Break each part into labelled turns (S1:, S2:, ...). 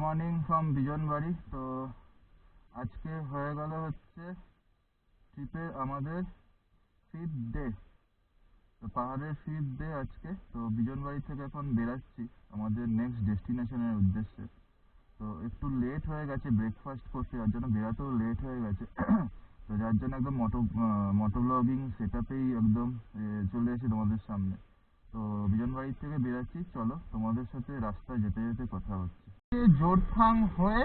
S1: Morning from Bijanbari. তো আজকে হয়ে গেল হচ্ছে ট্রিপে আমাদের 5th ডে। তো পাহাড়ের 5th ডে আজকে। তো বিজনবাড়ি থেকে এখন বেরাচ্ছি আমাদের নেক্সট ডেস্টিনেশনের উদ্দেশ্যে। তো একটু লেট হয়ে গেছে ব্রেকফাস্ট করতে, যার জন্য বেরাতেও লেট হয়ে গেছে। তো যার জন্য একদম মোটো ব্লগিং সেট আপেই একদম চলে এসে তোমাদের সামনে। তো বিজনবাড়ি থেকে বেরাচ্ছি, চলো তোমাদের সাথে রাস্তায় যেতে যেতে কথা হচ্ছে। জোরথাং হয়ে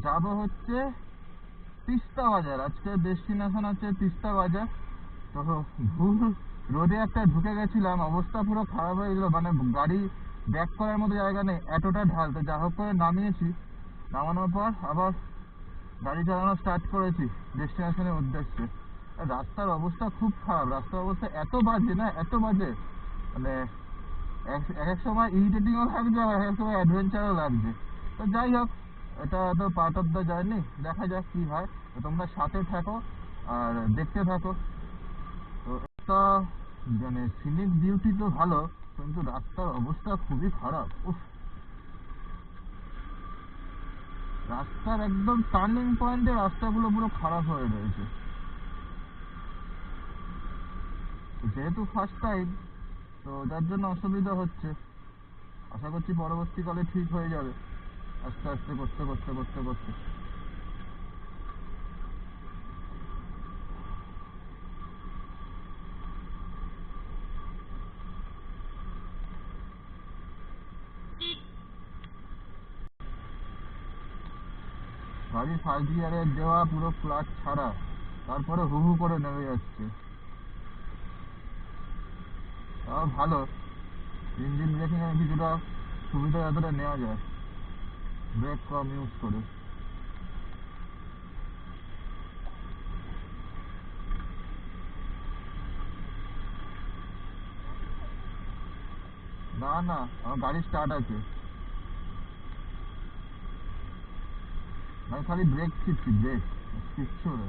S1: যাব হচ্ছে তিস্তা বাজার। আজকে ডেস্টিনেশন হচ্ছে তিস্তা বাজার। তো ভুল রোডে একটা ঢুকে গেছিলাম, অবস্থা পুরো খারাপ হয়ে গেল, মানে গাড়ি ব্যাক করার মতো জায়গা নেই, এতটা ঢাল। তো যা হোক করে নামিয়েছি, নামানোর পর আবার গাড়ি চালানো স্টার্ট করেছি ডেস্টিনেশনের উদ্দেশ্যে। রাস্তার অবস্থা খুব খারাপ, রাস্তার অবস্থা এত বাজে না, এত বাজে, মানে এক এক সময় ইরিটেটিংও লাগছে, আবার এক সময় অ্যাডভেঞ্চারও লাগছে। তো যাই হোক, এটা তো পার্ট অফ দ্য জার্নি, দেখা যাক কি হয়। তো তোমরা সাথে থাকো আর দেখতে থাকো। তো একটা মানে সিনিক বিউটি তো ভালো, কিন্তু রাস্তার অবস্থা খুবই খারাপ। উফ, রাস্তার একদম টার্নিং পয়েন্টে রাস্তাগুলো পুরো খারাপ হয়ে রয়েছে। যেহেতু ফার্স্ট টাইম, তো যার জন্য অসুবিধা হচ্ছে। আশা করছি পরবর্তীকালে ঠিক হয়ে যাবে, আস্তে আস্তে করতে করতে করতে করতে। গাড়ি ফার্স্ট গিয়ারে দেওয়া, পুরো ক্লাচ ছাড়া, তারপরে হু হু করে নেমে যাচ্ছে। তাও ভালো, ইঞ্জিন ব্রেকিং এর কিছুটা সুবিধা যতটা নেওয়া যায় ব্রেক কম ইউজ করে। না না, আমার গাড়ি স্টার্ট আছে, আমি খালি ব্রেক টিপছি, ব্রেক কিচ্ছু না।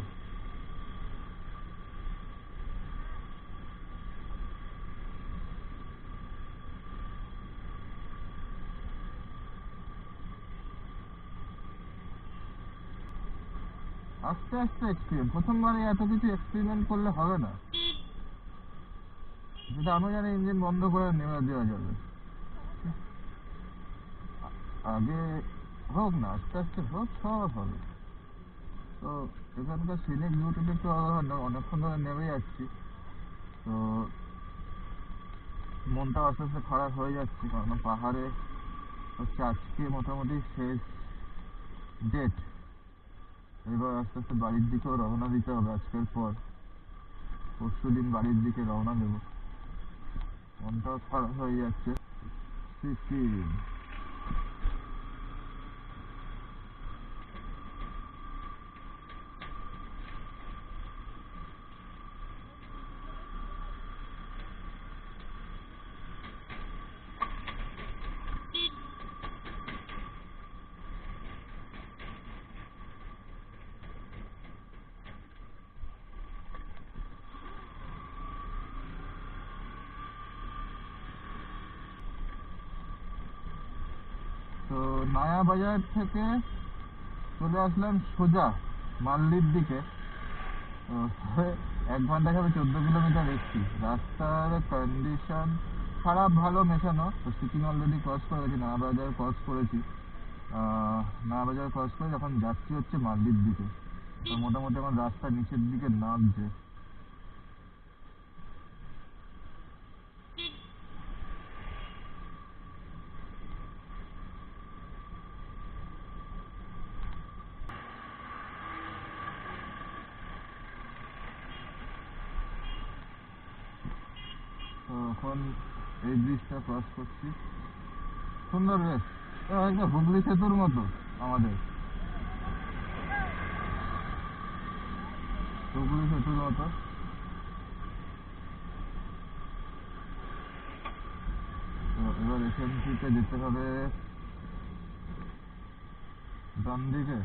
S1: আস্তে আস্তে এক্সপিরিয়েন্স, প্রথমবারে এত কিছু এক্সপেরিমেন্ট করলে হবে না। যেটা আমি জানি ইঞ্জিন বন্ধ করে নেমে দেওয়া যাবে, আগে হোক না, আস্তে আস্তে হোক, সব হবে। তো এখানকার সিনিক বিউটিটা একটু আলাদা, অনেকক্ষণ ধরে নেমে যাচ্ছি, তো মনটা আস্তে আস্তে খারাপ হয়ে যাচ্ছে, কারণ পাহাড়ে হচ্ছে আজকে মোটামুটি শেষ ডেট। এবার আস্তে আস্তে বাড়ির দিকেও রওনা দিতে হবে, আজকের পর পরশু দিন বাড়ির দিকে রওনা দেবো। মনটাও খারাপ হয়ে যাচ্ছে। সিকিম। তো নয়া বাজার থেকে চলে আসলাম সোজা মাল্লির দিকে। তো 1 ঘন্টা হিসাবে 14 কিলোমিটার এসছি। রাস্তার কন্ডিশন খারাপ ভালো মেশানো। তো সিকিম অলরেডি ক্রস করে গেছি, নয়া বাজার ক্রস করেছি। নয়া বাজার ক্রস করে যখন যাচ্ছি হচ্ছে মাল্লির দিকে, তো মোটামুটি আমার রাস্তা নিচের দিকে নামছে। তো এখন এই ব্রিজটা ক্রস করছি, সুন্দর বেশ, একটা হুগলি সেতুর মতো আমাদের, হুগলি সেতুর মতো। তো এবার এখান থেকে যেতে হবে ডান দিকে।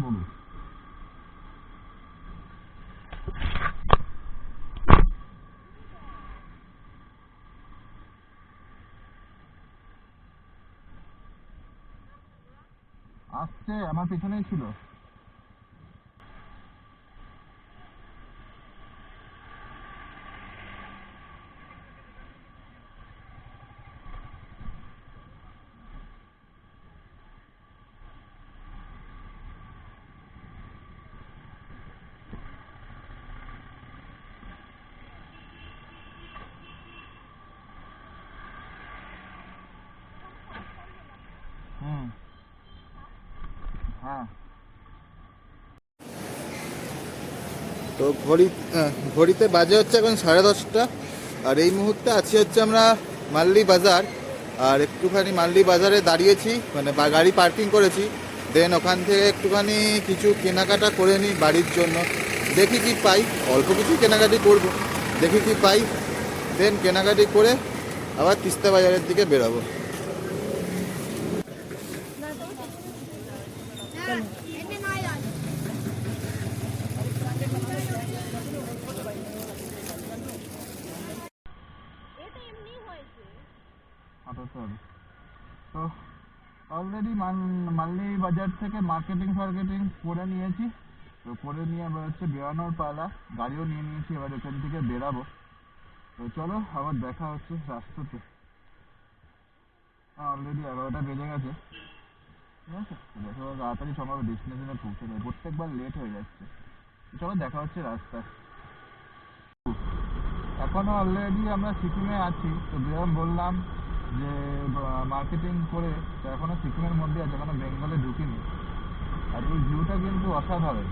S1: বলুন। আসছে, আমার পিছনেই ছিল। হুম, হ্যাঁ। তো ঘড়িতে বাজে হচ্ছে এখন 10:30, আর এই মুহূর্তে আছি হচ্ছে আমরা মাল্লি বাজার। আর একটুখানি মাল্লি বাজারে দাঁড়িয়েছি, মানে গাড়ি পার্কিং করেছি। দেন ওখান থেকে একটুখানি কিছু কেনাকাটা করে নিই বাড়ির জন্য। দেখি কি পাই, অল্প কিছু কেনাকাটি করব, দেখি কি পাই। দেন কেনাকাটি করে আবার তিস্তা বাজারের দিকে বেরোবো। তো অলরেডি মাল্লি বাজার থেকে মার্কেটিং করে নিয়েছি। তো করে নিয়ে এবার হচ্ছে বেরোনোর পালা, গাড়িও নিয়ে নিয়েছি, এবার এখান থেকে বেরাবো। তো চলো আবার দেখা হচ্ছে রাস্তাতে। অলরেডি 11টা বেজে গেছে, ঠিক আছে। দেখো তাড়াতাড়ি সবাই ডেস্টিনেশনে পৌঁছে যায়, প্রত্যেকবার লেট হয়ে যাচ্ছে। চলো দেখা হচ্ছে রাস্তায়। এখনো অলরেডি আমরা সিকিমে আছি। তো যেরকম বললাম যে মার্কেটিং করে, তো এখনো সিকিমের মধ্যে আছে, এখনো বেঙ্গলে ঢুকিনি। আর এই ভিউটা কিন্তু অসাধারণ।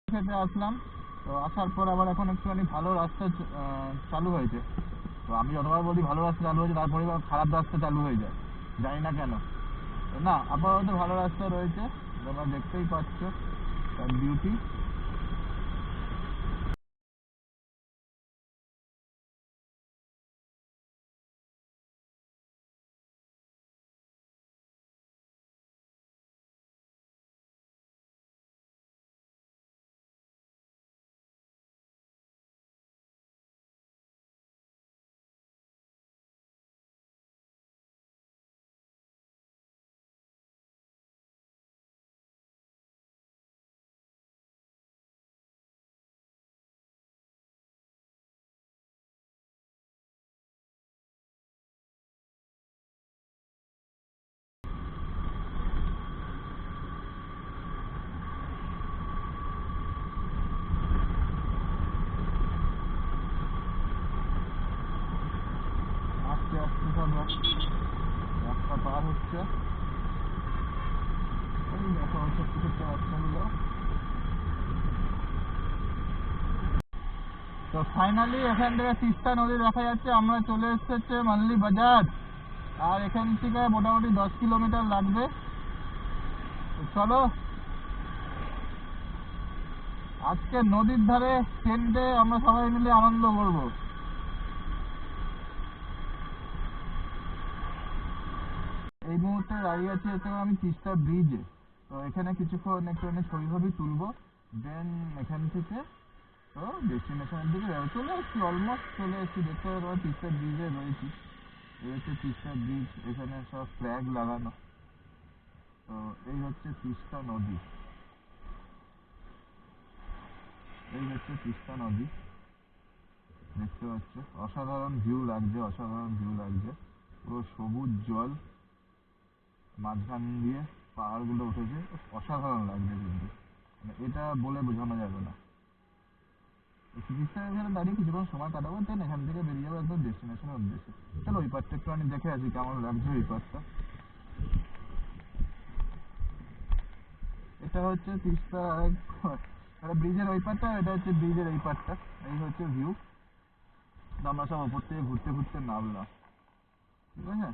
S1: খেতে আসলাম। তো আসার পর আবার এখন একটুখানি ভালো রাস্তা চালু হয়েছে। তো আমি যতবার বলি ভালো রাস্তা চালু হয়েছে, তারপরে খারাপ রাস্তা চালু হয়ে যায়, জানি না কেন। না, আপাতত ভালো রাস্তা রয়েছে, তোমরা দেখতেই পাচ্ছ তার বিউটি। আস্তে আস্তে সব রাস্তা পার হচ্ছে। এই দেখো ছোট্ট ছোট্ট রাস্তাগুলো। তো ফাইনালি এখান থেকে তিস্তা নদী দেখা যাচ্ছে। আমরা চলে এসেছি হচ্ছে মাল্লি বাজার, আর এখান থেকে মোটামুটি 10 কিলোমিটার লাগবে। তো চলো আজকে নদীর ধারে টেন্টে আমরা সবাই মিলে আনন্দ করব। এই মুহূর্তে দাঁড়িয়ে আছি হচ্ছে আমি তিস্তা ব্রিজে। তো এখানে কিছুক্ষণ একটুখানি ছবি ছবি তুলবো। দেন এখান থেকে তো ডেস্টিনেশনের দিকে চলে এসেছি, অলমোস্ট চলে এসেছি। দেখতে পাবো তিস্তা ব্রিজে রয়েছি। এই হচ্ছে তিস্তা ব্রিজ, এখানে সব ফ্ল্যাগ লাগানো। তো এই হচ্ছে তিস্তা নদী, এই হচ্ছে তিস্তা নদী। দেখতে পাচ্ছ অসাধারণ ভিউ লাগছে, অসাধারণ ভিউ লাগছে। পুরো সবুজ জল, মাঝখান দিয়ে পাহাড়গুলো উঠেছে, অসাধারণ লাগছে কিন্তু, মানে এটা বলে বোঝানো যাবে না। চিকিৎসা এখানে দাঁড়িয়ে কিছুক্ষণ সময় কাটাবো, দেন এখান থেকে বেরিয়ে যাবো একদম ডেস্টিনেশনের উদ্দেশ্যে। চলো ওই পার্টটা একটুখানি দেখে আসি কেমন লাগছে ওই পার্টটা। এটা হচ্ছে তিস্তা ব্রিজের ওই পার্টটা, এটা হচ্ছে ব্রিজের এই পার্টটা। এই হচ্ছে ভিউ। আমরা সব ওপর থেকে ঘুরতে ঘুরতে নামলাম, ঠিক আছে।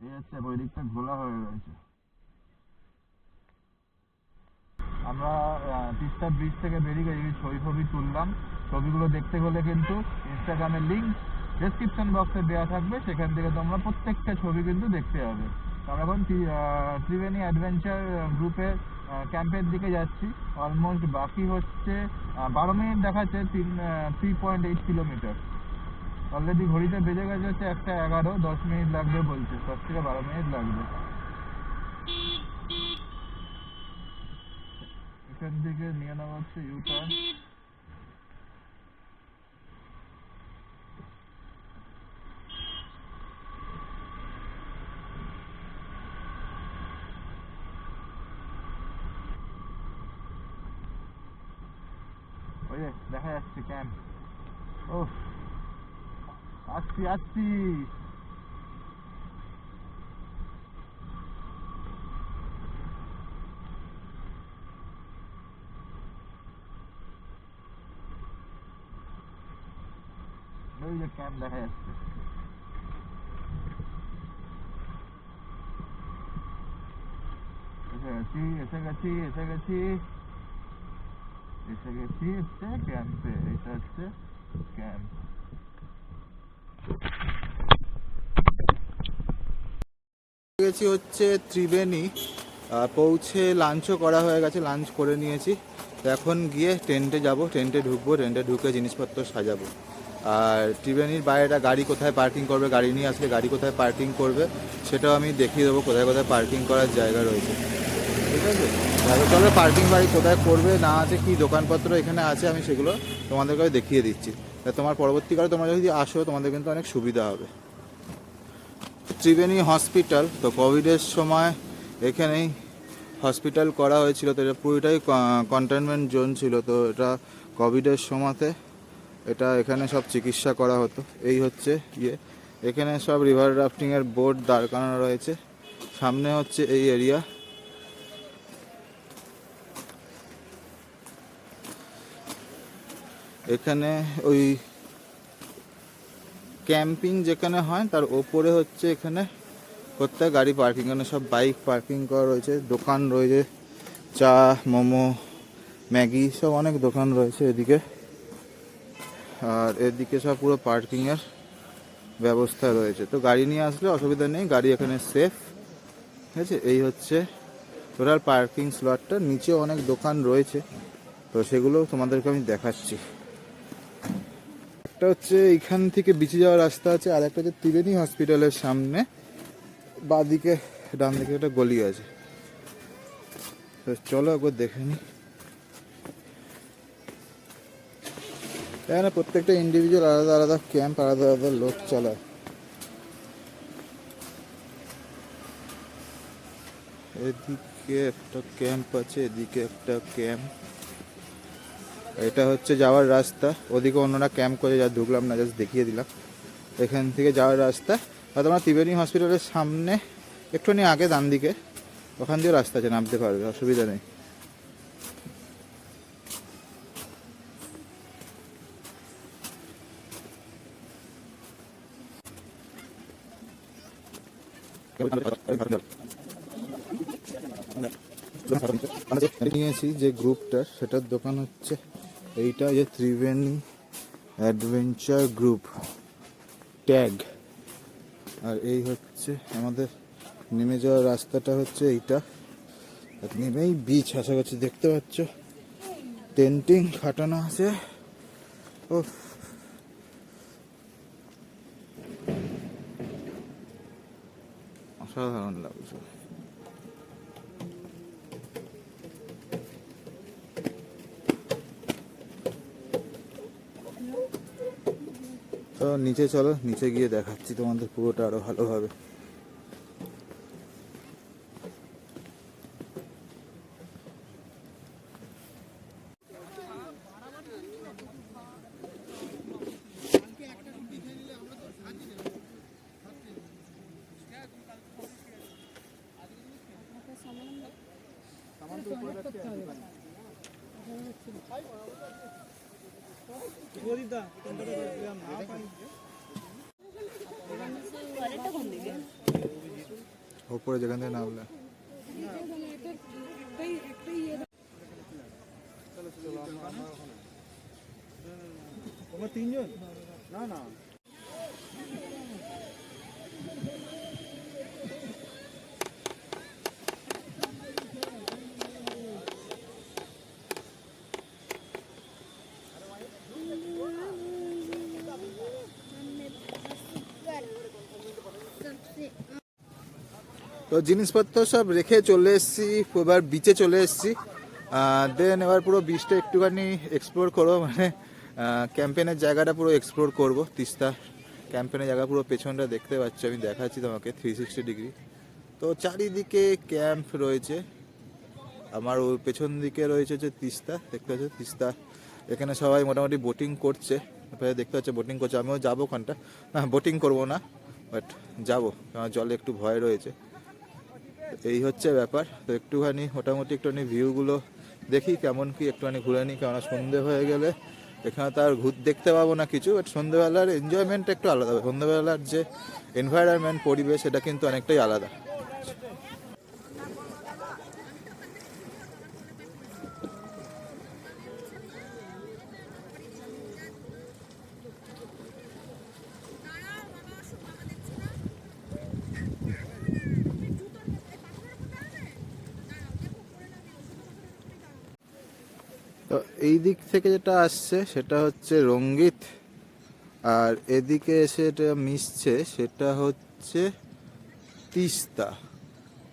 S1: এই হচ্ছে ওই দিকটা ঘোলা হয়ে রয়েছে। আমরা তিস্তা ব্রিজ থেকে বেরিয়ে গিয়ে ছবি তুললাম। ছবিগুলো দেখতে হলে কিন্তু ইনস্টাগ্রামের লিঙ্ক ডেসক্রিপশন বক্সে দেওয়া থাকবে, সেখান থেকে তোমরা প্রত্যেকটা ছবি কিন্তু দেখতে পাবে। আমরা এখন ত্রিবেণী অ্যাডভেঞ্চার গ্রুপের ক্যাম্পের দিকে যাচ্ছি। অলমোস্ট বাকি হচ্ছে 12 মিনিট দেখাচ্ছে, 3.8 কিলোমিটার। অলরেডি ঘড়িতে বেজে গেছে হচ্ছে 1:11, 10 মিনিট লাগবে বলছে, 10 থেকে 12 মিনিট লাগবে। এখান থেকে নিয়ে নেওয়া হচ্ছে ইউটার্ন। ওই যে দেখা যাচ্ছে ক্যাম্প। ও আসছি আসছি। ওই যে ক্যাম্প দেখা যাচ্ছে। এসে গেছি হচ্ছে ক্যাম্পে। এটা হচ্ছে ক্যাম্প। গেছি হচ্ছে ত্রিবেণী, পৌঁছে লাঞ্চও করা হয়ে গেছে, লাঞ্চ করে নিয়েছি। তো এখন গিয়ে টেন্টে যাব, টেন্টে ঢুকবো, টেন্টে ঢুকে জিনিসপত্র সাজাবো। আর ত্রিবেণীর বাইরেটা গাড়ি কোথায় পার্কিং করবে, গাড়ি নিয়ে আসলে গাড়ি কোথায় পার্কিং করবে সেটাও আমি দেখিয়ে দেবো, কোথায় কোথায় পার্কিং করার জায়গা রয়েছে। ঠিক আছে, চলো পার্কিং বাড়ি কোথায় করবে না আছে, কি দোকানপত্র এখানে আছে, আমি সেগুলো তোমাদেরকে দেখিয়ে দিচ্ছি। তোমার পরবর্তীকালে তোমরা যদি আসো তোমাদের কিন্তু অনেক সুবিধা হবে। ত্রিবেণী হসপিটাল, তো কোভিডের সময় এখানেই হসপিটাল করা হয়েছিল। তো এটা পুরোটাই কন্টেনমেন্ট জোন ছিল। তো এটা কোভিডের সময়তে এটা এখানে সব চিকিৎসা করা হতো। এই হচ্ছে এখানে সব রিভার রাফটিংয়ের বোট দাঁড় করানো রয়েছে। সামনে হচ্ছে এই এরিয়া। এখানে ওই ক্যাম্পিং যেখানে হয় তার ওপরে হচ্ছে এখানে প্রত্যেক গাড়ি পার্কিং, এখানে সব বাইক পার্কিং করা রয়েছে, দোকান রয়েছে, চা, মোমো, ম্যাগি সব অনেক দোকান রয়েছে এদিকে। আর এদিকে সব পুরো পার্কিংয়ের ব্যবস্থা রয়েছে। তো গাড়ি নিয়ে আসলে অসুবিধা নেই, গাড়ি এখানে সেফ। ঠিক আছে, এই হচ্ছে টোটাল পার্কিং স্লটটা। নিচে অনেক দোকান রয়েছে, তো সেগুলো তোমাদেরকে আমি দেখাচ্ছি। একটা হচ্ছে এইখান থেকে বিচে যাওয়ার রাস্তা আছে, আর একটা হচ্ছে ত্রিবেণী হসপিটালের সামনে বাঁদিকে ডান দিকে একটা গলি আছে। তো চলো একবার দেখে নি। এখানে প্রত্যেকটা ইন্ডিভিজুয়াল আলাদা আলাদা ক্যাম্প, আলাদা আলাদা লোক চালায়। এদিকে একটা ক্যাম্প আছে, এদিকে একটা ক্যাম্প। এটা হচ্ছে যাওয়ার রাস্তা, ওদিকে অন্যরা ক্যাম্প করে যা ঢুকলাম না, জাস্ট দেখিয়ে দিলাম। এখান থেকে যাওয়ার রাস্তা। আর তোমরা ত্রিবেণী হসপিটালের সামনে একটুখানি আগে ডান দিকে ওখান দিয়ে রাস্তা আছে, নামতে পারবে, অসুবিধা নেই। নিয়েছি যে গ্রুপটার, সেটার দোকান হচ্ছে এইটা, যে ত্রিবেণী অ্যাডভেঞ্চার গ্রুপ ট্যাগ। আর এই হচ্ছে আমাদের নেমে যাওয়ার রাস্তাটা হচ্ছে এইটা। নেমেই বিচ আশা করছি, দেখতে পাচ্ছ টেন্টিং খাটানো আছে। ও অসাধারণ লাগছে। তো নিচে চলো, নিচে গিয়ে দেখাচ্ছি তোমাদের পুরোটা আরো ভালোভাবে। উপরে যেখান থেকে নামলে
S2: তোমরা তিনজন? না না,
S1: তো জিনিসপত্র সব রেখে চলে এসেছি, এবার বিচে চলে এসেছি। দেন এবার পুরো বিচটা একটুখানি এক্সপ্লোর করবো, মানে ক্যাম্পেনের জায়গাটা পুরো এক্সপ্লোর করবো। তিস্তা ক্যাম্পেনের জায়গা পুরো পেছনটা দেখতে পাচ্ছি, আমি দেখাচ্ছি তোমাকে 360 ডিগ্রি। তো চারিদিকে ক্যাম্প রয়েছে, আমার ওই পেছন দিকে রয়েছে যে তিস্তা, দেখতে পাচ্ছ তিস্তা। এখানে সবাই মোটামুটি বোটিং করছে, দেখতে পাচ্ছে বোটিং করছে। আমিও যাবো ওখানটা, না বোটিং করবো না, বাট যাবো, কারণ জলে একটু ভয় রয়েছে। এই হচ্ছে ব্যাপার। তো একটুখানি মোটামুটি একটুখানি ভিউগুলো দেখি কেমন কি, একটুখানি ঘুরে নিই, কেননা সন্ধে হয়ে গেলে এখানে তো আর দেখতে পাবো না কিছু। বাট সন্ধ্যেবেলার এনজয়মেন্টটা একটু আলাদা, সন্ধ্যেবেলার যে এনভায়রনমেন্ট, পরিবেশ, সেটা কিন্তু অনেকটাই আলাদা। তো এই দিক থেকে যেটা আসছে সেটা হচ্ছে রঙ্গিত, আর এদিকে এসে এটা মিশছে সেটা হচ্ছে তিস্তা।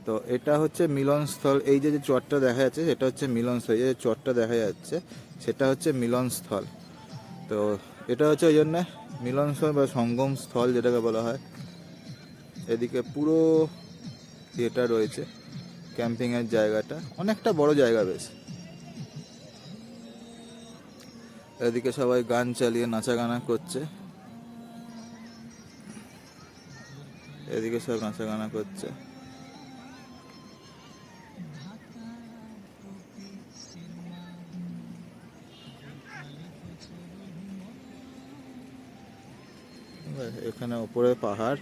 S1: তো এটা হচ্ছে মিলনস্থল। এই যে চরটা দেখা যাচ্ছে সেটা হচ্ছে মিলনস্থল, এই যে চরটা দেখা যাচ্ছে সেটা হচ্ছে মিলনস্থল। তো এটা হচ্ছে ওই জন্য মিলনস্থল বা সঙ্গম স্থল যেটাকে বলা হয়। এদিকে পুরো এটা রয়েছে ক্যাম্পিংয়ের জায়গাটা, অনেকটা বড় জায়গা বেশ। এদিকে সবাই গান চালিয়ে নাচা গানা করছে, এদিকে সব নাচা গানা করছে। এখানে উপরে পাহাড়,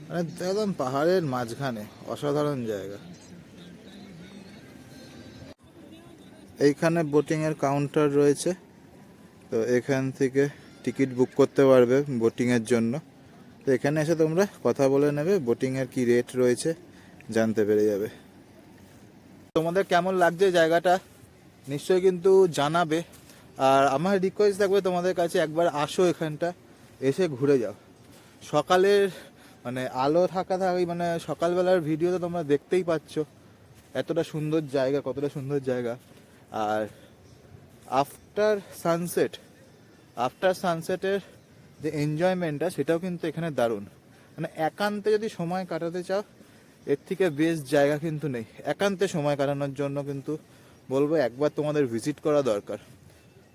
S1: মানে একদম পাহাড়ের মাঝখানে, অসাধারণ জায়গা। এইখানে বোটিংয়ের কাউন্টার রয়েছে, তো এখান থেকে টিকিট বুক করতে পারবে বোটিংয়ের জন্য। তো এখানে এসে তোমরা কথা বলে নেবে, বোটিংয়ের কি রেট রয়েছে জানতে পেরে যাবে। তোমাদের কেমন লাগছে জায়গাটা নিশ্চয়ই কিন্তু জানাবে। আর আমার রিকোয়েস্ট থাকবে তোমাদের কাছে, একবার আসো এখানটা, এসে ঘুরে যাও। সকালের মানে আলো থাকাই, মানে সকালবেলার ভিডিও তো তোমরা দেখতেই পাচ্ছ এতটা সুন্দর জায়গা, কতটা সুন্দর জায়গা। আর আফটার সানসেটের যে এনজয়মেন্টটা, সেটাও কিন্তু এখানে দারুণ। মানে একান্তে যদি সময় কাটাতে চাও, এর থেকে বেস্ট জায়গা কিন্তু নেই। একান্তে সময় কাটানোর জন্য কিন্তু বলবো একবার তোমাদের ভিজিট করা দরকার।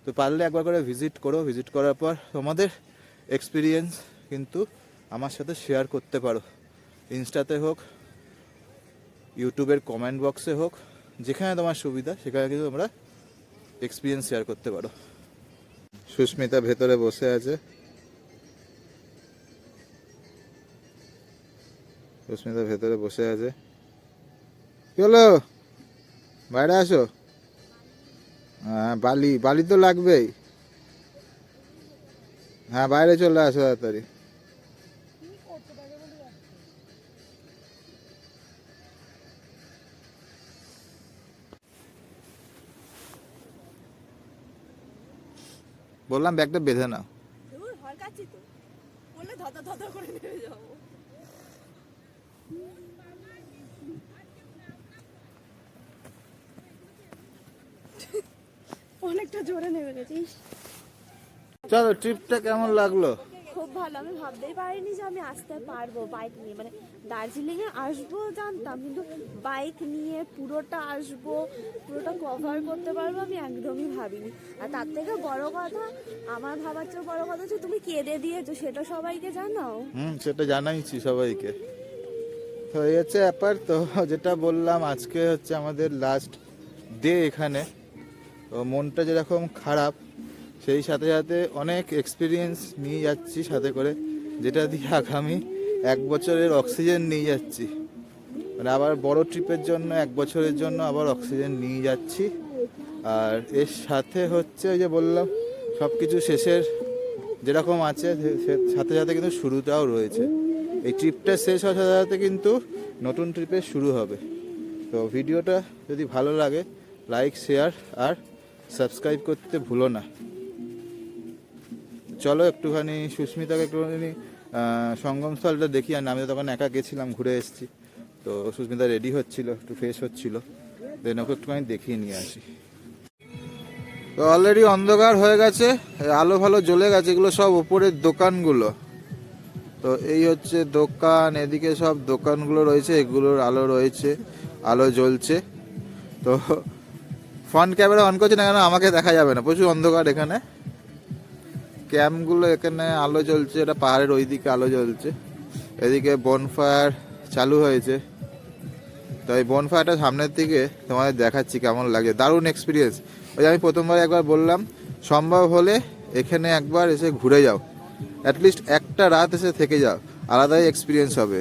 S1: তো পারলে একবার করে ভিজিট করো, ভিজিট করার পর তোমাদের এক্সপিরিয়েন্স কিন্তু আমার সাথে শেয়ার করতে পারো, ইনস্টাতে হোক, ইউটিউবের কমেন্ট বক্সে হোক, যেখানে তোমার সুবিধা সেখানে কিন্তু তোমরা এক্সপিরিয়েন্স শেয়ার করতে পারো। সুস্মিতা ভেতরে বসে আছে, সুস্মিতা ভেতরে বসে আছে। কি হলো, বাইরে আসো। হ্যাঁ, বালি তো লাগবেই। হ্যাঁ, বাইরে চলে আসো তাড়াতাড়ি। বললাম ব্যাগটা বেঁধে নাও।
S3: অনেকটা জোরে নেমে গেছিস।
S1: চলো, ট্রিপটা কেমন লাগলো?
S3: খুব ভালো, আমি ভাবতেই পারিনি যে আমি আসতে পারবো বাইক নিয়ে। মানে দার্জিলিং এ আসবো জানতাম, কিন্তু বাইক নিয়ে পুরোটা আসবো, পুরোটা কভার করতে পারবো আমি একদমই ভাবিনি। আর তার থেকে বড় কথা, আমার ভাবার চেয়ে বড় কথা হচ্ছে তুমি কেঁদে দিয়েছো, সেটা সবাইকে জানাও।
S1: সেটা জানাইছি সবাইকে। তো এই হচ্ছে ব্যাপার। তো যেটা বললাম, আজকে হচ্ছে আমাদের লাস্ট ডে এখানে। তো মনটা যেরকম খারাপ, সেই সাথে সাথে অনেক এক্সপিরিয়েন্স নিয়ে যাচ্ছি সাথে করে, যেটা দিয়ে আগামী 1 বছরের অক্সিজেন নিয়ে যাচ্ছি। মানে আবার বড় ট্রিপের জন্য 1 বছরের জন্য আবার অক্সিজেন নিয়ে যাচ্ছি। আর এর সাথে হচ্ছে ওই যে বললাম সব কিছু শেষের যেরকম আছে সাথে সাথে কিন্তু শুরুটাও রয়েছে। এই ট্রিপটা শেষ হওয়ার সাথে সাথে কিন্তু নতুন ট্রিপের শুরু হবে। তো ভিডিওটা যদি ভালো লাগে লাইক শেয়ার আর সাবস্ক্রাইব করতে ভুলো না। চলো একটুখানি সুস্মিতাকে একটুখানি সঙ্গমস্থলটা দেখি। আর আমি তো তখন একা গেছিলাম, ঘুরে এসেছি। তো সুস্মিতা রেডি হচ্ছিল, একটু ফ্রেশ হচ্ছিল, দেন ওকে একটুখানি দেখিয়ে নিয়ে আসি। তো অলরেডি অন্ধকার হয়ে গেছে, আলো ভালো জ্বলে গেছে, এগুলো সব ওপরের দোকানগুলো। তো এই হচ্ছে দোকান, এদিকে সব দোকানগুলো রয়েছে, এগুলোর আলো রয়েছে, আলো জ্বলছে। তো ফ্রন্ট ক্যামেরা অন করছে না কেন আমাকে দেখা যাবে না, প্রচুর অন্ধকার এখানে। ক্যাম্পগুলো এখানে আলো জ্বলছে, এটা পাহাড়ের ওই দিকে আলো জ্বলছে, এদিকে বনফায়ার চালু হয়েছে। তো এই বনফায়ারটা সামনের দিকে তোমাদের দেখাচ্ছি কেমন লাগে, দারুণ এক্সপিরিয়েন্স। ওই আমি প্রথমবার একবার বললাম সম্ভব হলে এখানে একবার এসে ঘুরে যাও, অ্যাটলিস্ট একটা রাত এসে থেকে যাও, আলাদাই এক্সপিরিয়েন্স হবে।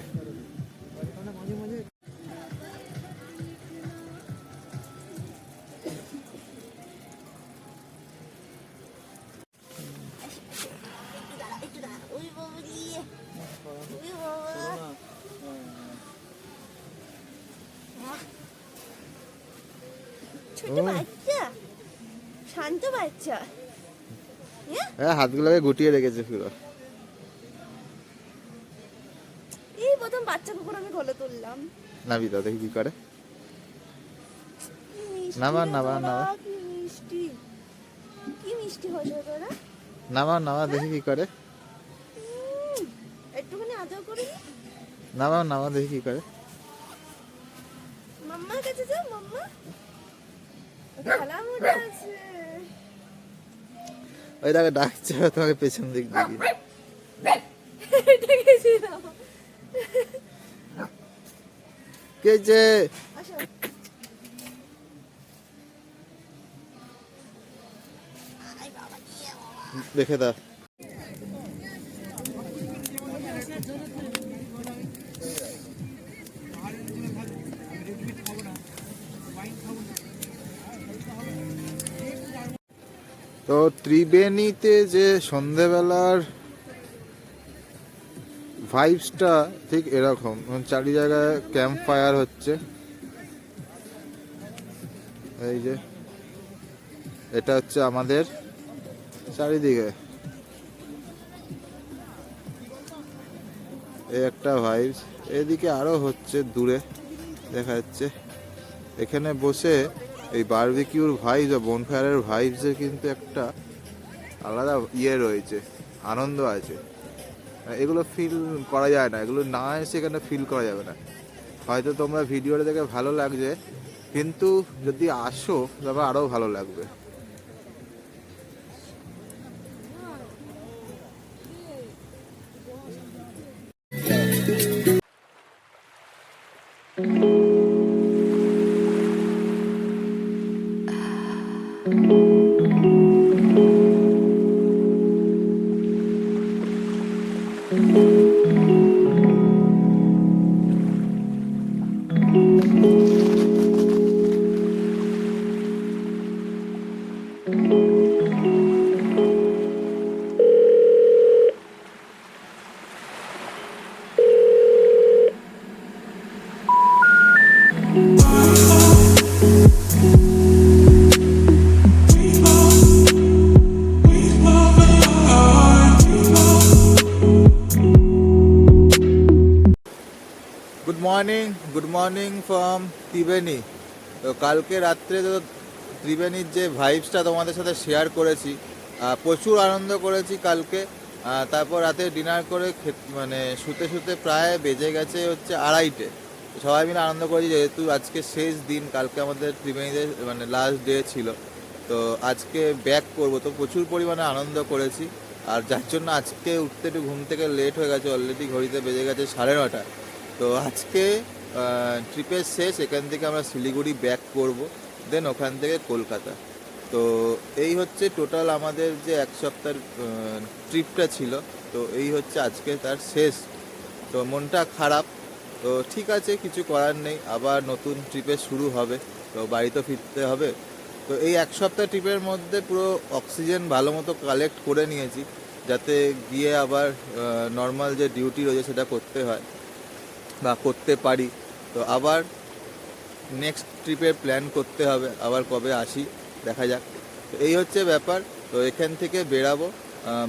S3: ছোট বাচ্চা, শান্ত বাচ্চা,
S1: হ্যাঁ হাতগুলোকে গুটিয়ে রেখেছে পুরো।
S3: এই প্রথম বাচ্চা কুকুর আমি কোলে তুললাম।
S1: নাবি দাও দেখি কি করে।
S3: কি মিষ্টি
S1: নামা,
S3: রে
S1: নামা,
S3: তোরা,
S1: নামা।
S3: কি মিষ্টি, কি মিষ্টি হয়েছে তোরা।
S1: নামা নামা দেখি কি করে।
S3: একটুখানি আদর করে নি।
S1: নামা নামা দেখি কি করে।
S3: মাম্মার কাছে যাও, মাম্মা খেলার মধ্যে আছে।
S1: ওই তাকে ডাকছে তোমাকে পেছন দিক দিকে।
S3: ডেকেছি না।
S1: কে যে
S3: আসো।
S1: দেখে দাও। তো ত্রিবেণীতে যে সন্ধেবেলার ভাইবসটা ঠিক এরকম, চারি জায়গায় ক্যাম্প ফায়ার হচ্ছে। এই যে এটা হচ্ছে আমাদের চারিদিকে, এই একটা ভাইবস। এদিকে আরো হচ্ছে, দূরে দেখা যাচ্ছে। এখানে বসে এই বারবিকিউর ভাইবস বা বনফায়ারের ভাইবসের কিন্তু একটা আলাদা রয়েছে, আনন্দ আছে। এগুলো ফিল করা যায় না, এগুলো না এসে এখানে ফিল করা যাবে না। হয়তো তোমরা ভিডিওটা দেখে ভালো লাগছে, কিন্তু যদি আসো তবে আরও ভালো লাগবে। Good morning from Tribeni. তো কালকে রাত্রে তো ত্রিবেণীর যে ভাইবসটা তোমাদের সাথে শেয়ার করেছি, প্রচুর আনন্দ করেছি কালকে। তারপর রাতে ডিনার করে মানে শুতে শুতে প্রায় বেজে গেছে হচ্ছে 2:30। সবাই মিলে আনন্দ করেছি, যেহেতু আজকে শেষ দিন, কালকে আমাদের ত্রিবেণীতে মানে লাস্ট ডে ছিল। তো আজকে ব্যাক করবো, তো প্রচুর পরিমাণে আনন্দ করেছি। আর যার জন্য আজকে উঠতে একটু ঘুম থেকে লেট হয়ে গেছে, অলরেডি ঘড়িতে বেজে গেছে 9:30। তো আজকে ট্রিপের শেষ, এখান থেকে আমরা শিলিগুড়ি ব্যাক করব, দেন ওখান থেকে কলকাতা। তো এই হচ্ছে টোটাল আমাদের যে 1 সপ্তাহের ট্রিপটা ছিল। তো এই হচ্ছে আজকে তার শেষ। তো মনটা খারাপ, তো ঠিক আছে, কিছু করার নেই, আবার নতুন ট্রিপে শুরু হবে। তো বাড়ি তো ফিরতে হবে। তো এই এক সপ্তাহ ট্রিপের মধ্যে পুরো অক্সিজেন ভালো মতো কালেক্ট করে নিয়েছি, যাতে গিয়ে আবার নর্মাল যে ডিউটি রয়েছে সেটা করতে হয় বা করতে পারি। তো আবার নেক্সট ট্রিপের প্ল্যান করতে হবে, আবার কবে আসি দেখা যাক। তো এই হচ্ছে ব্যাপার। তো এখান থেকে বেরাবো,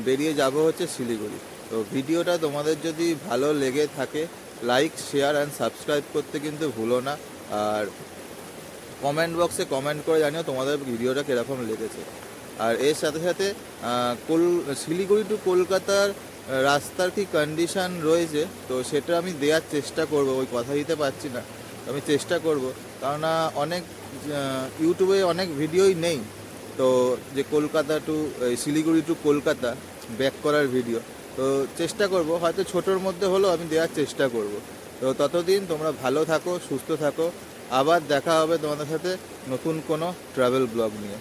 S1: বেরিয়ে যাব হচ্ছে শিলিগুড়ি। তো ভিডিওটা তোমাদের যদি ভালো লেগে থাকে লাইক, শেয়ার অ্যান্ড সাবস্ক্রাইব করতে কিন্তু ভুলো না। আর কমেন্ট বক্সে কমেন্ট করে জানিও তোমাদের ভিডিওটা কীরকম লেগেছে। আর এর সাথে সাথে শিলিগুড়ি টু কলকাতার রাস্তার কি কন্ডিশান রয়েছে তো সেটা আমি দেওয়ার চেষ্টা করব, ওই কথা দিতে পারছি না, আমি চেষ্টা করব। কেননা অনেক ইউটিউবে অনেক ভিডিওই নেই তো, যে Kolkata to Siliguri to Kolkata back করার ভিডিও। তো চেষ্টা করব, হয়তো ছোটোর মধ্যে হলেও আমি দেওয়ার চেষ্টা করব। তো ততদিন তোমরা ভালো থাকো, সুস্থ থাকো, আবার দেখা হবে তোমাদের সাথে নতুন কোনো ট্রাভেল ব্লগ নিয়ে।